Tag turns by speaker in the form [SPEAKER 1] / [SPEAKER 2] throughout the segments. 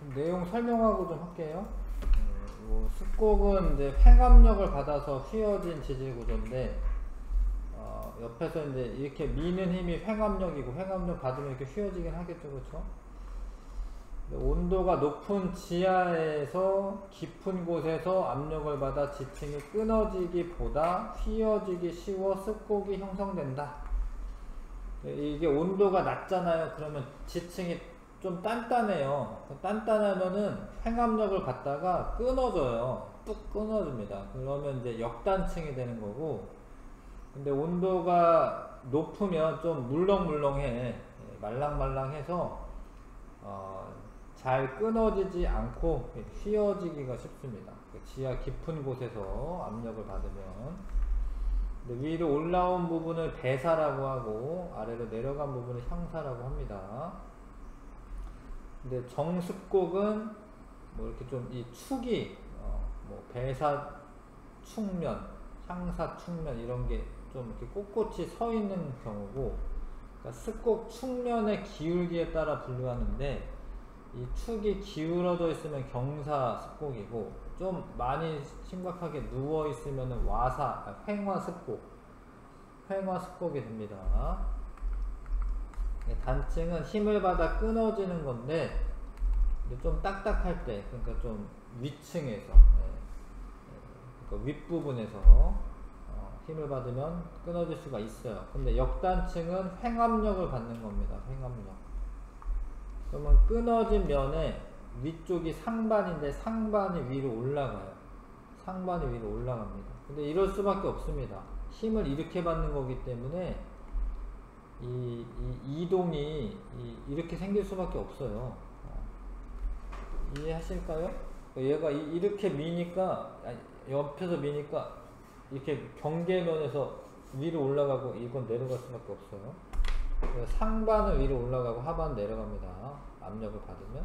[SPEAKER 1] 좀 내용 설명하고 좀 할게요. 습곡은 이제 횡압력을 받아서 휘어진 지질 구조인데, 옆에서 이제 이렇게 미는 힘이 횡압력이고, 횡압력 받으면 이렇게 휘어지긴 하겠죠, 그렇죠? 온도가 높은 지하에서 깊은 곳에서 압력을 받아 지층이 끊어지기보다 휘어지기 쉬워 습곡이 형성된다. 이게 온도가 낮잖아요. 그러면 지층이 좀 단단해요. 단단하면은 횡압력을 받다가 끊어져요. 뚝 끊어집니다. 그러면 이제 역단층이 되는 거고, 근데 온도가 높으면 좀 물렁물렁해. 말랑말랑해서 잘 끊어지지 않고 휘어지기가 쉽습니다. 지하 깊은 곳에서 압력을 받으면. 위로 올라온 부분을 배사라고 하고 아래로 내려간 부분을 향사라고 합니다. 근데 정습곡은 뭐 이렇게 좀 이 축이 뭐 배사 축면, 향사 축면 이런 게 좀 이렇게 꼿꼿이 서 있는 경우고, 그러니까 습곡 축면의 기울기에 따라 분류하는데, 이 축이 기울어져 있으면 경사 습곡이고, 좀 많이 심각하게 누워 있으면 횡화 습곡이 됩니다. 단층은 힘을 받아 끊어지는 건데, 좀 딱딱할 때, 그러니까 좀 위층에서, 그러니까 윗부분에서 힘을 받으면 끊어질 수가 있어요. 근데 역단층은 횡압력을 받는 겁니다. 횡압력. 그러면 끊어진 면에 위쪽이 상반인데 상반이 위로 올라가요. 상반이 위로 올라갑니다. 근데 이럴 수밖에 없습니다. 힘을 이렇게 받는 거기 때문에 이 이동이 이렇게 생길 수밖에 없어요. 이해하실까요? 얘가 이렇게 미니까, 옆에서 미니까 이렇게 경계면에서 위로 올라가고 이건 내려갈 수밖에 없어요. 상반은 위로 올라가고 하반은 내려갑니다. 압력을 받으면.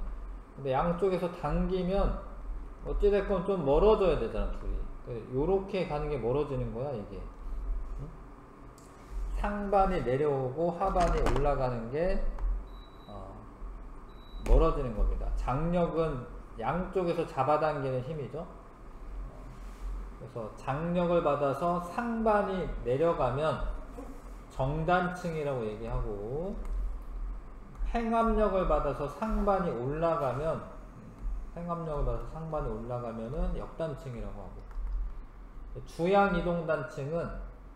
[SPEAKER 1] 근데 양쪽에서 당기면 어찌됐건 좀 멀어져야 되잖아, 둘이. 요렇게 가는 게 멀어지는 거야, 이게. 상반이 내려오고 하반이 올라가는 게 멀어지는 겁니다. 장력은 양쪽에서 잡아당기는 힘이죠. 그래서 장력을 받아서 상반이 내려가면 정단층이라고 얘기하고, 횡압력을 받아서 상반이 올라가면 은 역단층이라고 하고, 주양이동단층은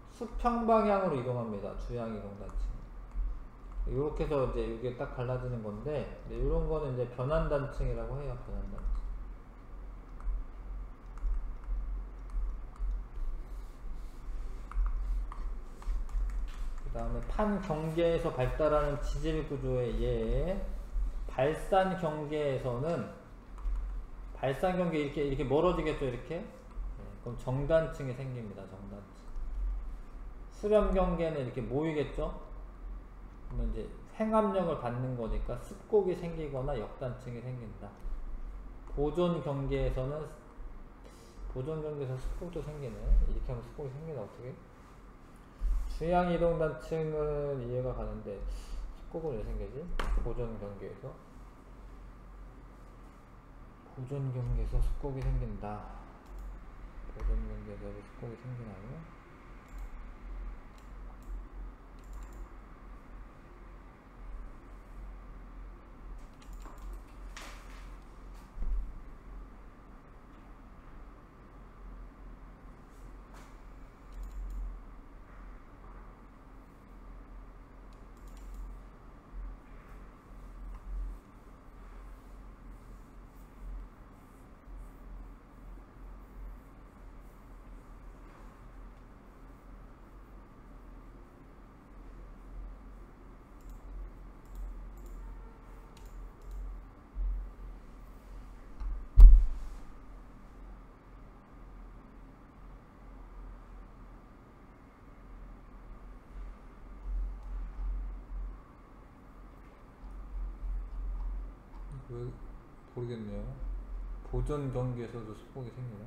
[SPEAKER 1] 수평 방향으로 이동합니다. 주양이동단층. 이렇게 해서 이제 이게 딱 갈라지는 건데, 이런 거는 이제 변환단층이라고 해요. 변환단층. 그 다음에 판 경계에서 발달하는 지질 구조의 예. 발산 경계에서는, 발산 경계 이렇게 멀어지겠죠, 이렇게. 그럼 정단층이 생깁니다. 정단층. 수렴 경계는 이렇게 모이겠죠. 그러면 이제 횡압력을 받는 거니까 습곡이 생기거나 역단층이 생긴다. 보존 경계에서 습곡도 생기네. 이렇게 하면 습곡이 생기나, 어떻게? 주양이동단층은 이해가 가는데 습곡은 왜 생기지? 보존 경계에서 습곡이 생긴다. 보존 경계에서 습곡이 생기나요? 왜 모르겠네요. 보존 경계에서도 습곡이 생기나?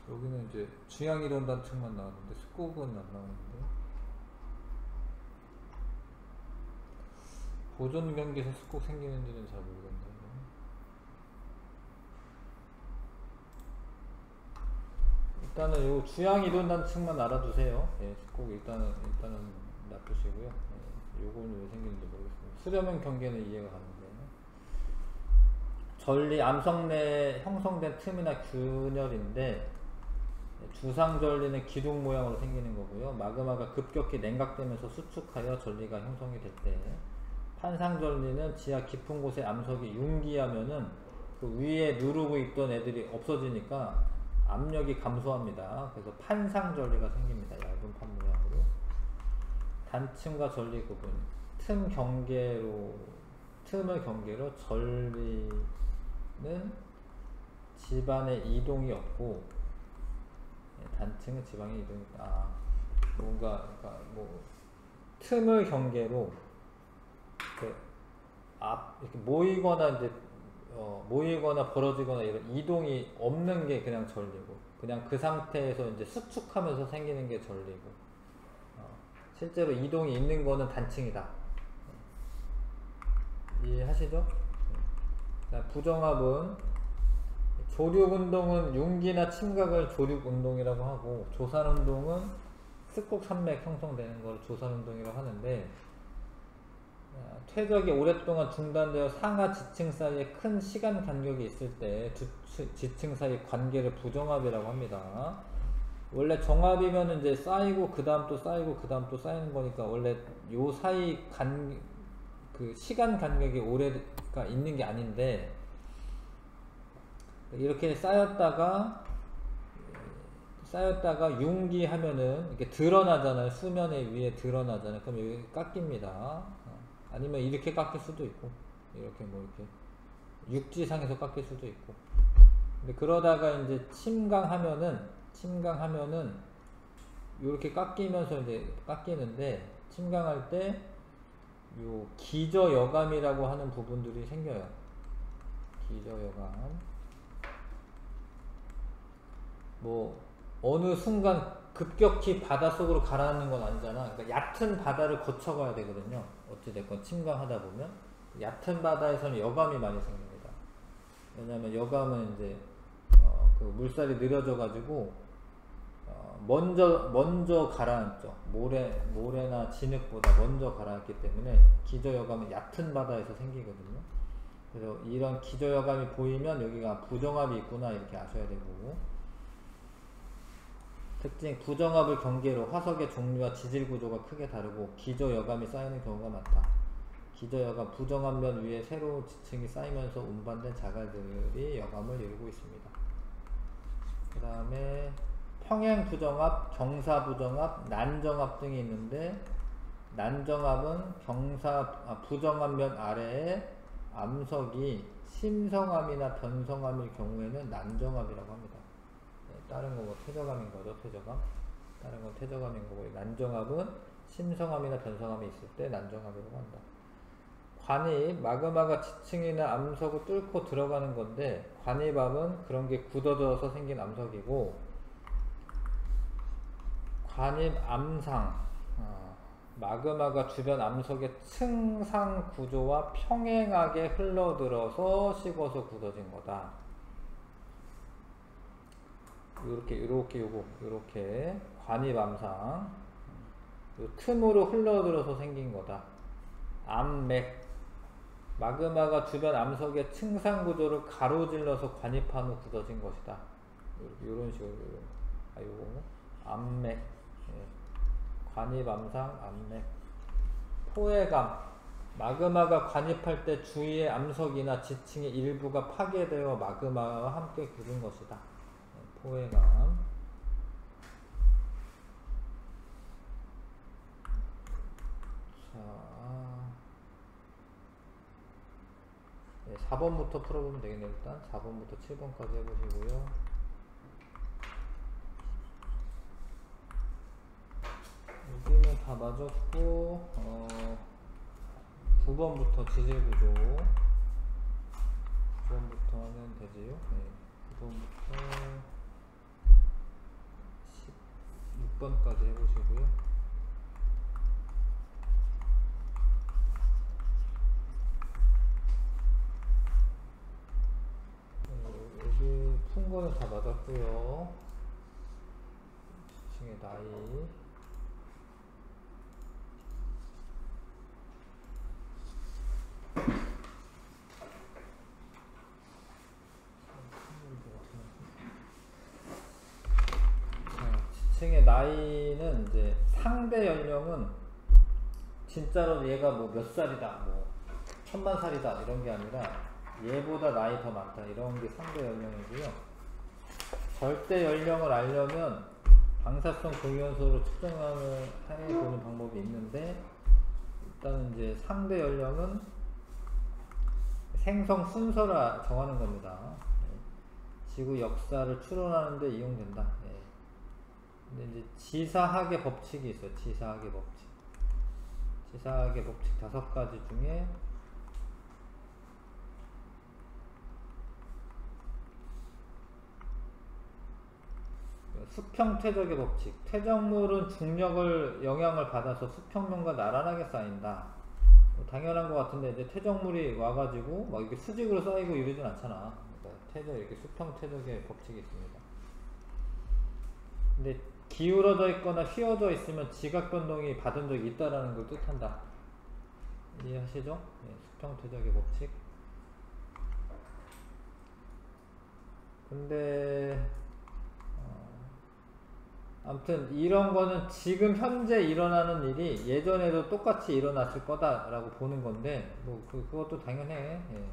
[SPEAKER 1] 여기는 이제 주양이동단층만 나왔는데 습곡은 안 나오는데. 보존 경계에서 꼭 생기는지는 잘 모르겠네요. 일단은 요 주양 이동 단층만 알아두세요. 예, 꼭 일단은 놔두시고요. 예, 요거는 왜 생기는지 모르겠습니다. 수렴형 경계는 이해가 가는데. 전리 암석 내 형성된 틈이나 균열인데, 주상전리는 기둥 모양으로 생기는 거고요. 마그마가 급격히 냉각되면서 수축하여 전리가 형성이 될 때, 판상전리는 지하 깊은 곳에 암석이 융기하면은 그 위에 누르고 있던 애들이 없어지니까 압력이 감소합니다. 그래서 판상전리가 생깁니다. 얇은 판 모양으로. 단층과 전리 구분. 틈을 경계로 전리는 집안에 이동이 없고, 단층은 지방의 이동이 뭔가 그러니까 뭐 틈을 경계로 이렇게 모이거나 벌어지거나 이런 이동이 없는 게 그냥 전리고, 그냥 그 상태에서 이제 수축하면서 생기는 게 전리고, 실제로 이동이 있는 거는 단층이다. 이해하시죠? 부정합은 조륙운동은 융기나 침각을 조륙운동이라고 하고, 조산운동은 습곡산맥 형성되는 걸 조산운동이라고 하는데, 퇴적이 오랫동안 중단되어 상하 지층 사이에 큰 시간 간격이 있을 때 두 지층 사이 관계를 부정합이라고 합니다. 원래 정합이면 이제 쌓이고 그 다음 또 쌓이고 그 다음 또 쌓이는 거니까, 원래 요 사이 그 시간 간격이 오래가 있는 게 아닌데, 이렇게 쌓였다가 융기하면은 이렇게 드러나잖아요. 수면 위에 드러나잖아요. 그럼 여기 깎입니다. 아니면 이렇게 깎일 수도 있고, 이렇게 뭐 이렇게 육지상에서 깎일 수도 있고. 근데 그러다가 이제 침강하면은 이렇게 깎이면서 이제 깎이는데, 침강할 때 요 기저여감이라고 하는 부분들이 생겨요. 기저여감. 뭐 어느 순간 급격히 바닷속으로 가라앉는 건 아니잖아. 그러니까 얕은 바다를 거쳐가야 되거든요. 어찌됐건 침강하다 보면 얕은 바다에서는 여감이 많이 생깁니다. 왜냐하면 여감은 이제 그 물살이 느려져 가지고 먼저 가라앉죠. 모래나 진흙보다 먼저 가라앉기 때문에 기저여감은 얕은 바다에서 생기거든요. 그래서 이런 기저여감이 보이면 여기가 부정합이 있구나, 이렇게 아셔야 되고. 특징, 부정합을 경계로 화석의 종류와 지질 구조가 크게 다르고 기저여감이 쌓이는 경우가 많다. 기저여감, 부정합면 위에 새로운 지층이 쌓이면서 운반된 자갈들이 여감을 이루고 있습니다. 그 다음에 평행부정합, 경사부정합, 난정합 등이 있는데, 난정합은 부정합면 아래에 암석이 심성암이나 변성암일 경우에는 난정합이라고 합니다. 다른 거 뭐 퇴적암인 거죠, 퇴적암. 다른 건 퇴적암인 거고, 난정합은 심성암이나 변성암이 있을 때 난정합이라고 한다. 관입, 마그마가 지층이나 암석을 뚫고 들어가는 건데, 관입암은 그런 게 굳어져서 생긴 암석이고, 관입 암상, 마그마가 주변 암석의 층상 구조와 평행하게 흘러들어서 식어서 굳어진 거다. 요렇게 관입 암상, 요 틈으로 흘러들어서 생긴 거다. 암맥, 마그마가 주변 암석의 층상 구조를 가로질러서 관입한 후 굳어진 것이다. 요런 식으로, 요거 암맥, 관입 암상, 암맥. 포획암, 마그마가 관입할 때 주위의 암석이나 지층의 일부가 파괴되어 마그마와 함께 굳은 것이다. 포획암. 자, 4번부터 풀어보면 되겠네요. 일단 4번부터 7번까지 해보시고요. 여기는 다 맞았고, 9번부터 지질구조 9번부터 하면 되지요. 9번부터 16번까지 해보시고요. 맞고요. 지층의 나이. 지층의 나이는 이제 상대 연령은 진짜로 얘가 뭐 몇 살이다, 뭐 1000만 살이다 이런 게 아니라 얘보다 나이 더 많다 이런 게 상대 연령이고요. 절대 연령을 알려면 방사성 공유원소로 측정을 해보는 방법이 있는데, 일단은 이제 상대 연령은 생성 순서를 정하는 겁니다. 지구 역사를 추론하는데 이용된다. 근데 이제 지사학의 법칙이 있어요. 지사학의 법칙. 지사학의 법칙 5가지 중에 수평퇴적의 법칙. 퇴적물은 중력을 영향을 받아서 수평면과 나란하게 쌓인다. 뭐 당연한 것 같은데, 이제 퇴적물이 와가지고 막 이렇게 수직으로 쌓이고 이러진 않잖아. 그러니까 퇴적, 이렇게 수평퇴적의 법칙이 있습니다. 근데 기울어져 있거나 휘어져 있으면 지각 변동이 받은 적이 있다라는 걸 뜻한다. 이해하시죠? 네, 수평퇴적의 법칙. 근데 아무튼 이런 거는 지금 현재 일어나는 일이 예전에도 똑같이 일어났을 거다라고 보는 건데, 뭐 그것도 당연해. 예.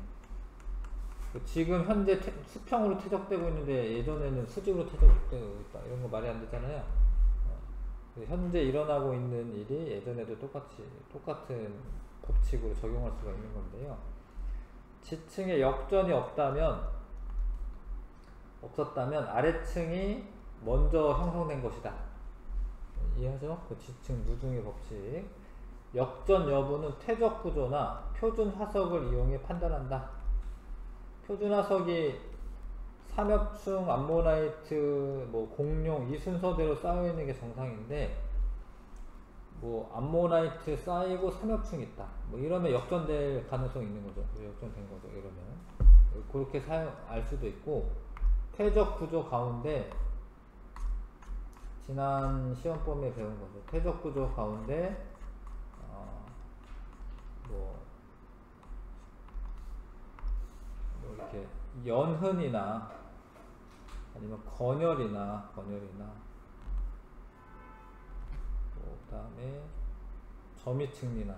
[SPEAKER 1] 지금 현재 수평으로 퇴적되고 있는데 예전에는 수직으로 퇴적되고 있다, 이런 거 말이 안 되잖아요. 현재 일어나고 있는 일이 예전에도 똑같은 법칙으로 적용할 수가 있는 건데요. 지층에 역전이 없었다면 아래층이 먼저 형성된 것이다. 이해하죠? 그 지층 누중의 법칙. 역전 여부는 퇴적 구조나 표준 화석을 이용해 판단한다. 표준 화석이 삼엽충, 암모나이트, 뭐 공룡 이 순서대로 쌓여 있는 게 정상인데, 뭐 암모나이트 쌓이고 삼엽충 있다, 뭐 이러면 역전될 가능성이 있는 거죠. 역전된 거죠. 이러면 그렇게 알 수도 있고, 퇴적 구조 가운데 지난 시험범위에 배운 거죠. 퇴적 구조 가운데 뭐 이렇게 연흔이나 아니면 건열이나 뭐 그다음에 점이층리나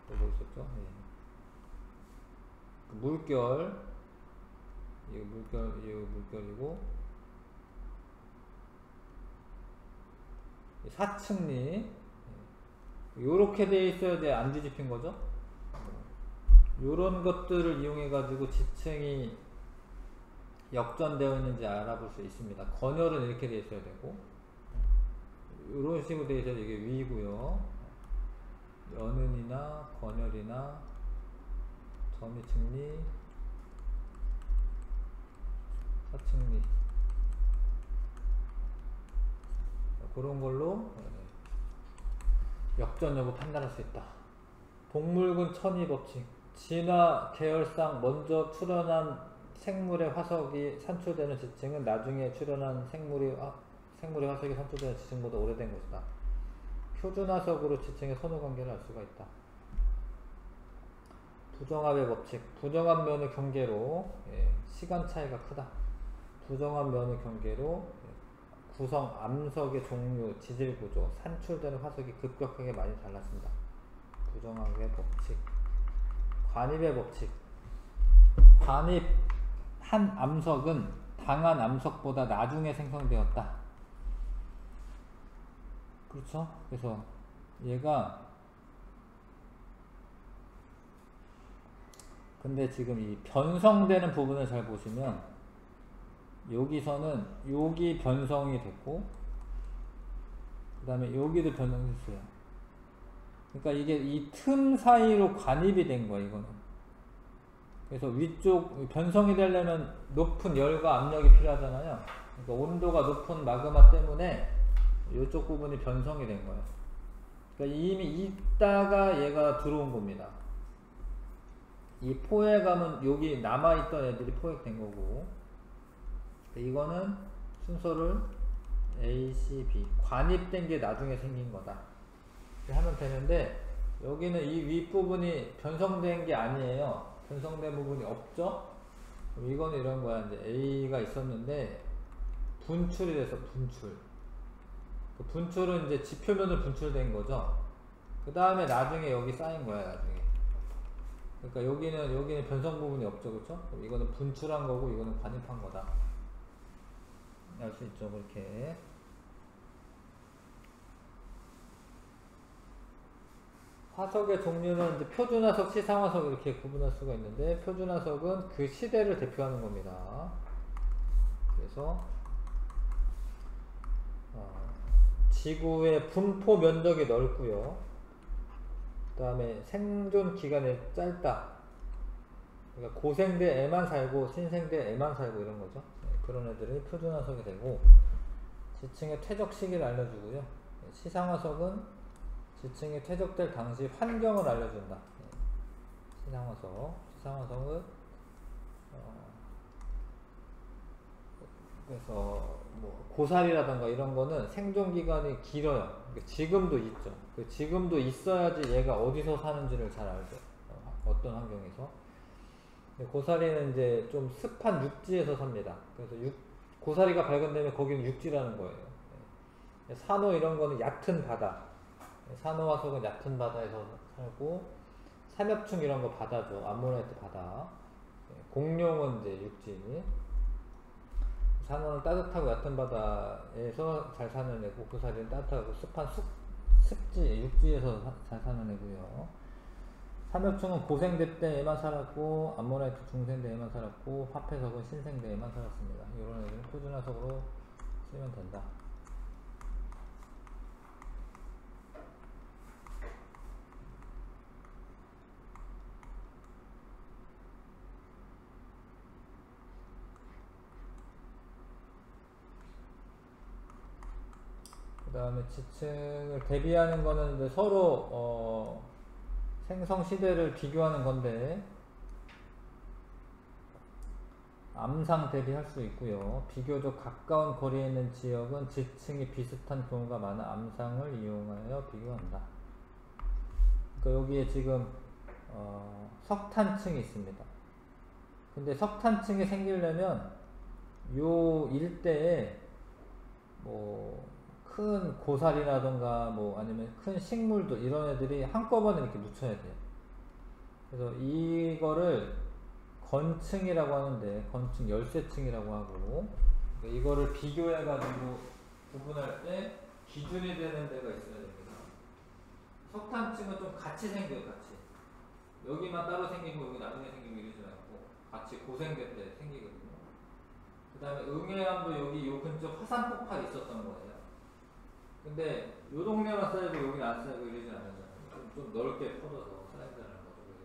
[SPEAKER 1] 또 뭐 있었죠? 예. 물결, 이거 물결이고, 사층리 요렇게 돼 있어야 돼. 안 뒤집힌 거죠. 요런 것들을 이용해 가지고 지층이 역전되어 있는지 알아볼 수 있습니다. 건열은 이렇게 돼 있어야 되고, 요런 식으로 돼 있어야 이게 위고요. 연흔이나 건열이나 점이층리, 사층리, 그런 걸로 역전 여부 판단할 수 있다. 동물군 천이 법칙. 진화 계열상 먼저 출현한 생물의 화석이 산출되는 지층은 나중에 출현한 생물의 화석이 산출되는 지층보다 오래된 것이다. 표준 화석으로 지층의 선후관계를 알 수가 있다. 부정합의 법칙. 부정합 면의 경계로 시간 차이가 크다. 부정합 면의 경계로 구성, 암석의 종류, 지질 구조, 산출되는 화석이 급격하게 많이 달랐습니다. 부정합의 법칙. 관입의 법칙. 관입한 암석은 당한 암석보다 나중에 생성되었다. 그렇죠? 그래서 얘가, 근데 지금 이 변성되는 부분을 잘 보시면 여기서는 여기 변성이 됐고, 그 다음에 여기도 변성됐어요. 그러니까 이게 이 틈 사이로 관입이 된 거예요, 이거는. 그래서 위쪽 변성이 되려면 높은 열과 압력이 필요하잖아요. 그러니까 온도가 높은 마그마 때문에 이쪽 부분이 변성이 된 거예요. 그러니까 이미 있다가 얘가 들어온 겁니다. 이 포획하면 여기 남아있던 애들이 포획된 거고, 이거는 순서를 A, C, B 관입된 게 나중에 생긴 거다 이렇게 하면 되는데, 여기는 이 윗부분이 변성된 게 아니에요. 변성된 부분이 없죠. 그럼 이거는 이런 거야. 이제 A가 있었는데 분출이 돼서 분출. 그 분출은 이제 지표면으로 분출된 거죠. 그 다음에 나중에 여기 쌓인 거야, 나중에. 그러니까 여기는 변성 부분이 없죠, 그렇죠? 그럼 이거는 분출한 거고, 이거는 관입한 거다. 알 수 있죠, 그렇게. 화석의 종류는 이제 표준화석, 시상화석 이렇게 구분할 수가 있는데, 표준화석은 그 시대를 대표하는 겁니다. 그래서 지구의 분포 면적이 넓고요. 그 다음에 생존 기간이 짧다. 그러니까 고생대 애만 살고 신생대 애만 살고 이런 거죠. 그런 애들이 표준화석이 되고, 지층의 퇴적 시기를 알려주고요. 시상화석은 지층이 퇴적될 당시 환경을 알려준다. 시상화석은 그래서 뭐 고사리라던가 이런 거는 생존 기간이 길어요. 그러니까 지금도 있죠. 지금도 있어야지 얘가 어디서 사는지를 잘 알죠. 어떤 환경에서. 고사리는 이제 좀 습한 육지에서 삽니다. 그래서 고사리가 발견되면 거기는 육지라는 거예요. 산호 이런 거는 얕은 바다. 산호화석은 얕은 바다에서 살고, 삼엽충 이런 거 바다죠. 암모나이트 바다. 공룡은 이제 육지. 산호는 따뜻하고 얕은 바다에서 잘 사는 애고, 고사리는 따뜻하고 습한 습지, 육지에서 잘 사는 애고요. 삼엽충은 고생대 때에만 살았고, 암모나이트 중생대에만 살았고, 화폐석은 신생대에만 살았습니다. 이런 애들은 표준화석으로 쓰면 된다. 그 다음에 지층을 대비하는 거는 이제 서로 생성 시대를 비교하는 건데, 암상 대비할 수 있고요. 비교적 가까운 거리에 있는 지역은 지층이 비슷한 경우가 많아 암상을 이용하여 비교한다. 그러니까 여기에 지금 석탄층이 있습니다. 근데 석탄층이 생기려면 요 일대에 뭐 큰 고사리라던가 뭐 아니면 큰 식물들 이런 애들이 한꺼번에 이렇게 묻혀야 돼요. 그래서 이거를 건층이라고 하는데, 건층 열쇠층이라고 하고, 이거를 비교해 가지고 구분할 때 기준이 되는 데가 있어야 됩니다. 석탄층은 좀 같이 생겨요. 같이 여기만 따로 생기고 여기 나중에 생기고 이러지 않고 같이 고생될 때 생기거든요. 그 다음에 응해암도 여기 요 근처 화산 폭발이 있었던 거예요. 근데 요 동네만 쌓이고 여기는 안 쌓이고 이러지 않았잖아요. 좀 넓게 퍼져서 쌓인다는 거죠. 그래서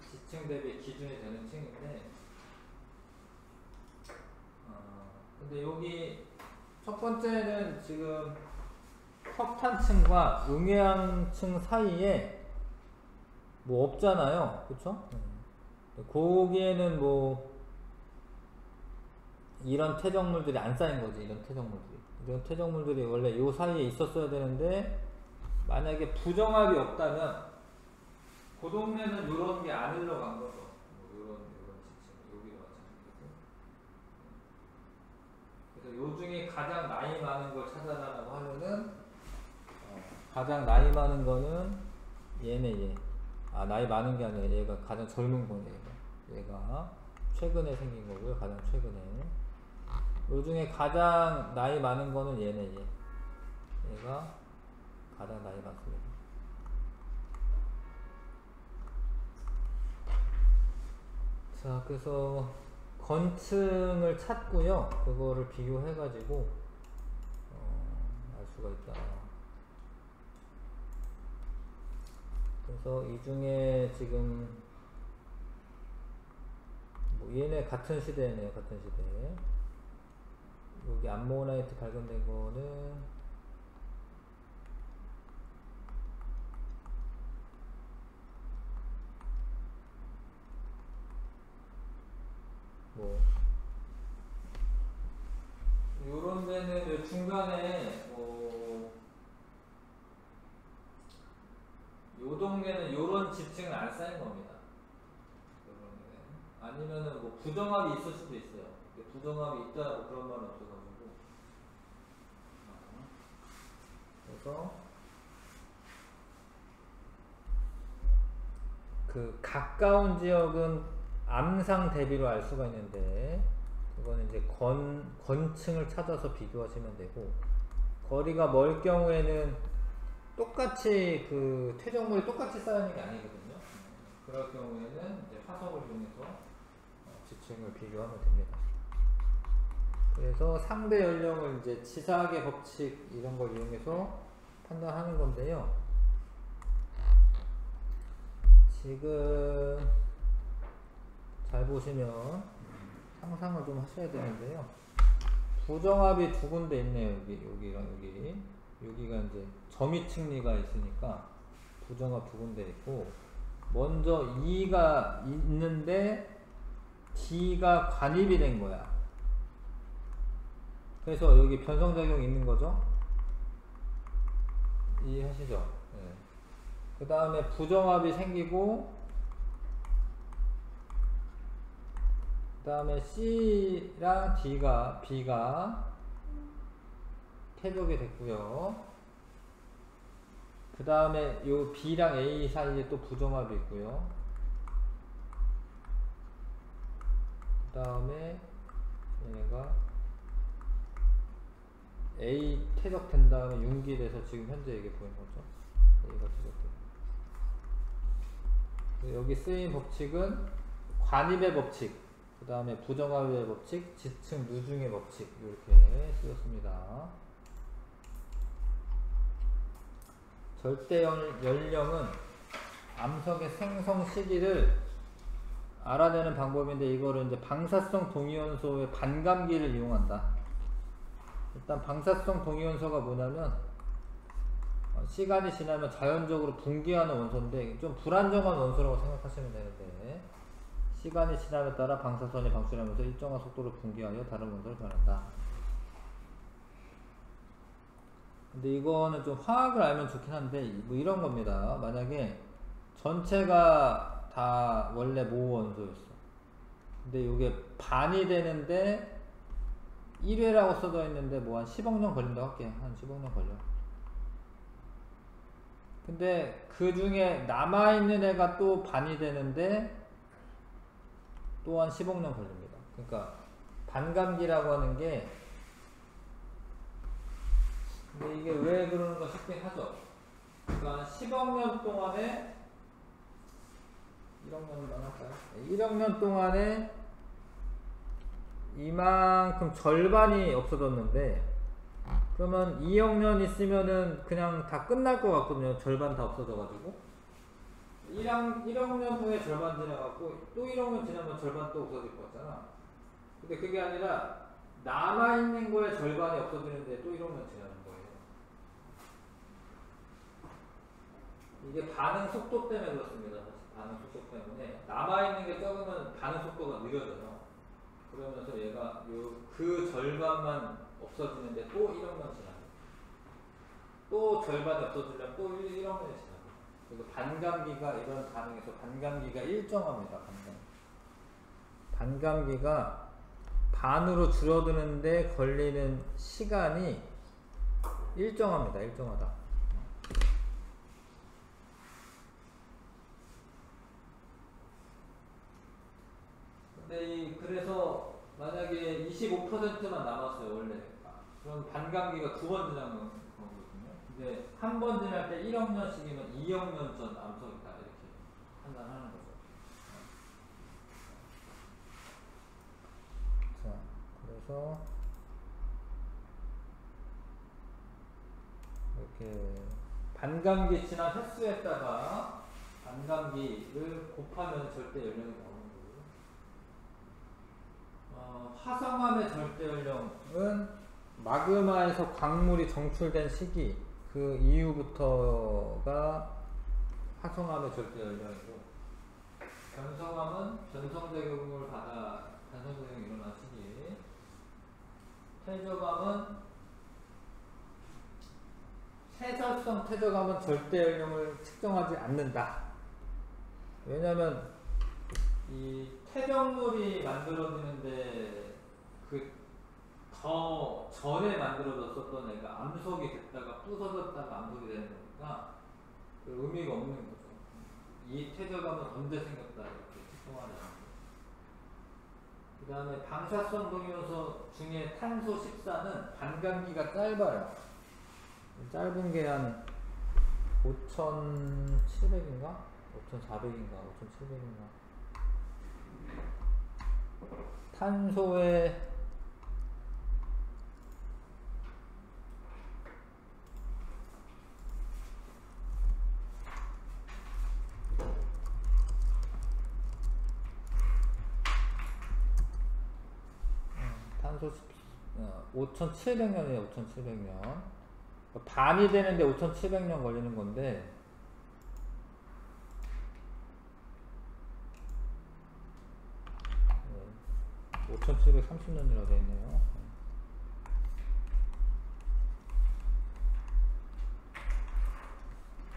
[SPEAKER 1] 지층 대비 기준이 되는 층인데, 근데 여기 첫 번째는 지금 석탄층과 응해암층 사이에 뭐 없잖아요. 그쵸? 거기에는 뭐 이런 퇴적물들이 안 쌓인 거지. 이런 퇴적물들이 원래 요 사이에 있었어야 되는데, 만약에 부정합이 없다면 그 동네는 요런 게 안 흘러간 거죠. 뭐 요런 지층, 여기도 마찬가지고. 그래서 요 중에 가장 나이 많은 걸 찾아라라고 하면은, 가장 나이 많은 거는 얘네. 나이 많은 게 아니라 얘가 가장 젊은 거네. 얘가 최근에 생긴 거고요. 가장 최근에. 요 중에 가장 나이 많은 거는 얘네. 얘가 가장 나이 많습니다. 자, 그래서 건층을 찾고요. 그거를 비교해가지고 알 수가 있다. 그래서 이 중에 지금 뭐 얘네 같은 시대네요. 같은 시대. 여기 암모나이트 발견된 거는 요런 데는 요 중간에 요 동네는 요런 지층은 안 쌓인 겁니다. 요런 데는. 아니면은 뭐 부정합이 있을 수도 있어요. 부정합이 있다고 그런 말은 없어가지고. 그래서 그 가까운 지역은 암상 대비로 알 수가 있는데 그거는 이제 건층을 찾아서 비교하시면 되고, 거리가 멀 경우에는 똑같이 그 퇴적물이 똑같이 쌓이는 게 아니거든요. 그럴 경우에는 이제 화석을 이용해서 지층을 비교하면 됩니다. 그래서 상대 연령을 이제 치사하게 법칙 이런 걸 이용해서 판단하는 건데요. 지금 잘 보시면 상상을 좀 하셔야 되는데요. 부정합이 두 군데 있네요. 여기랑 여기가 이제 점이층리가 있으니까 부정합 두 군데 있고, 먼저 2가 있는데 D가 관입이 된 거야. 그래서 여기 변성작용이 있는 거죠. 이해하시죠? 네. 그 다음에 부정합이 생기고, 그 다음에 C랑 B가 퇴적이 됐고요. 그 다음에 요 B랑 A 사이에 또 부정합이 있고요. 그 다음에 얘가 A 퇴적된 다음에 융기돼서 지금 현재 이게 보이는 거죠. A가 퇴적돼요. 여기 쓰인 법칙은 관입의 법칙, 그 다음에 부정합의 법칙, 지층 누중의 법칙, 이렇게 쓰였습니다. 절대 연령은 암석의 생성 시기를 알아내는 방법인데, 이거를 이제 방사성 동위원소의 반감기를 이용한다. 일단 방사성 동위원소가 뭐냐면 시간이 지나면 자연적으로 붕괴하는 원소인데 좀 불안정한 원소라고 생각하시면 되는데, 시간이 지남에 따라 방사선이 방출하면서 일정한 속도로 붕괴하여 다른 원소를 변한다. 근데 이거는 좀 화학을 알면 좋긴 한데 뭐 이런 겁니다. 만약에 전체가 다 원래 모원소였어. 근데 이게 반이 되는데 1회라고 써져 있는데 뭐 한 10억 년 걸린다고 할게. 한 10억 년 걸려. 근데 그 중에 남아있는 애가 또 반이 되는데 또한 10억 년 걸립니다. 그러니까 반감기라고 하는 게, 근데 이게 왜 그러는가 싶긴 하죠. 그러니까 10억 년 동안에 1억 년을 나눴어요. 1억 년 동안에 이만큼 절반이 없어졌는데, 그러면 2억 년 있으면은 그냥 다 끝날 것 같거든요. 절반 다 없어져가지고. 1억 년 후에 절반 지나갔고, 또 1억 년 지나면 절반 또 없어질 것 같잖아. 근데 그게 아니라, 남아있는 거에 절반이 없어지는데 또 1억 년 지나는 거예요. 이게 반응 속도 때문에 그렇습니다. 반응 속도 때문에. 남아있는 게 적으면 반응 속도가 느려져요. 그러면서 얘가 그 절반만 없어지는데 또 1억 년 지나고, 또 절반이 없어지려면 또 1억 년이 지나고. 그리고 반감기가 이런 반응에서 반감기가 일정합니다. 반감기가 반으로 줄어드는데 걸리는 시간이 일정합니다. 일정하다. 근데 그래서 만약에 25%만 남았어요. 원래. 그럼 반감기가 2번 지나는 거거든요. 근데 한 번 지날 때 1억 년씩이면 2억 년 전 암석이다. 이렇게 판단하는 거죠. 자, 그래서 이렇게 반감기 지난 횟수에다가 반감기를 곱하면 절대 연령이 나오는 거고요. 화성암의 절대 연령은 마그마에서 광물이 정출된 시기, 그 이후부터가 화성암의 절대 연령이고, 변성암은 변성작용을 받아 변성작용이 일어난 시기, 퇴저감은 세설성 퇴저감은 절대 연령을 측정하지 않는다. 왜냐하면 이 퇴적물이 만들어지는데 그 더 전에 만들어졌었던 애가 암석이 됐다가 부서졌다가 암석이 되는 거니까 그 의미가 없는 거죠. 이 퇴저감은 언제 생겼다 이렇게 측정하는 거죠. 그 다음에 방사성 동위원소 중에 탄소 14는 반감기가 짧아요. 짧은 게 한 5,700인가? 5,400인가? 5,700인가? 탄소의 탄소 5,700년이에요. 5,700년. 반이 되는데 5,700년 걸리는 건데 5,730년이라고 되어 있네요.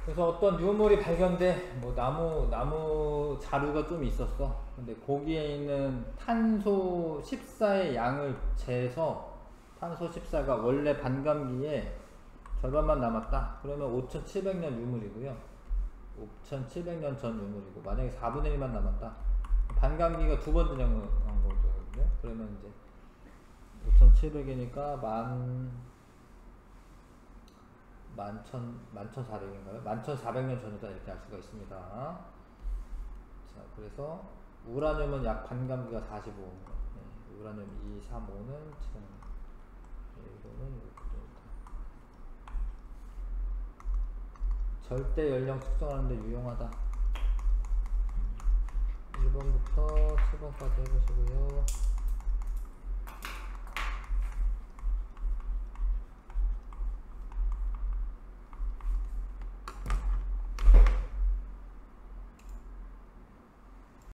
[SPEAKER 1] 그래서 어떤 유물이 발견돼, 뭐 나무 자루가 좀 있었어. 근데 거기에 있는 탄소 14의 양을 재서 탄소 14가 원래 반감기에 절반만 남았다. 그러면 5,700년 유물이고요. 5,700년 전 유물이고, 만약에 4분의 1만 남았다. 반감기가 두 번 진행한 거거든요. 그러면 이제 5,700이니까 11,400인가요? 11,400년 전이다 이렇게 알 수가 있습니다. 자, 그래서 우라늄은 약 반감기가 45. 네, 우라늄 235는 지금 이거는 절대 연령 측정하는데 유용하다. 1번부터 7번까지 해보시고요.